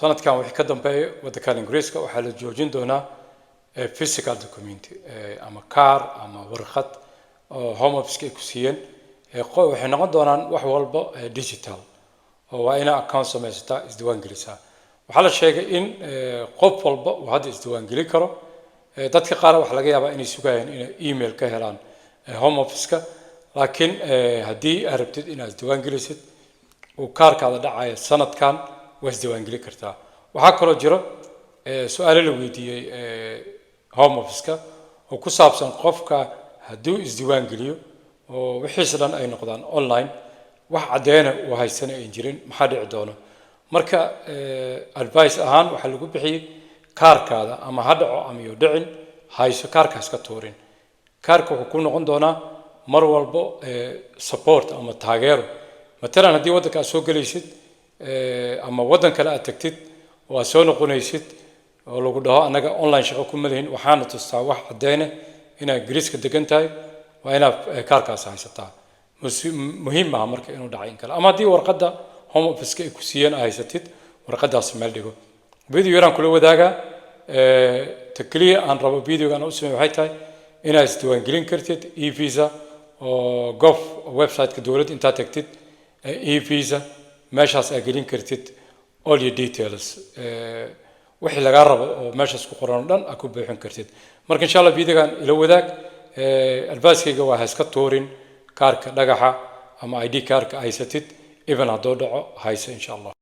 sanadkan wixii ka dambeeyay waddanka Ingiriiska waxaa la joojin doonaa physical document ama car ama warqad oo home office ay ku siiyeen waxay noqon doonaan wax walba digital oo waa ina account samaysata isdiiwaan gelisaa waxaa la sheegay in qof walba uu hadda isdiiwaan geli karo dadka qaar waxa laga yaabaa inay sugayaan inay email ka helaan home office-ka laakiin haddii aad rabtid inaad isdiiwaan gelisid uu kaarkaada dhacaya sanadkan waa isdiiwaan geli kartaa waxaa kaloo jiro su'aalo la weydiiyey home office-ka oo ku saabsan qofka hadduu isdiiwaan geliyo oo wixiisa dhan ay noqdaan online wax caddeena uu haysan ay jirin maxaa dhici doono marka advice ahaan waxa lagu bixiyay kaarkaada ama ha dhaco ama iyo dhicin hayso kaarkaas ka tuurin kaarka wuxuu ku noqon doonaa mar walba support ama taageero matalan haddii waddanka soo galaysid ama waddan kale aad tagtid oo soo noqonaysid oo lagu dhaho anaga online shaqo ku maleyn waxaana tustaa wax caddeena inaad Ingiriiska degan tahay waa inaad kaarkaas haysataa muhiim ah marka inuu dhacay kale ama haddii warqadda home office ay ku siiyeen haysatid warqadaas meel dhigo video yaraan kula wadaaga takliya aan rabo videogan u sameeyo waxay tahay inaad isdiiwaan gelin kartid e-visa oo gov website-ka dawladda intaad tagtid e-visa meeshaas aad gelin kartid all your details wixii laga rabo oo meeshaas ku qoran dhan aad ku buuxin kartid marka insha Allah videogan ila wadaag advice-kayga waa iska tuurin kaarka dhagaxa ama ID kaarka haysatid even hadduu dhaco haysa insha Allah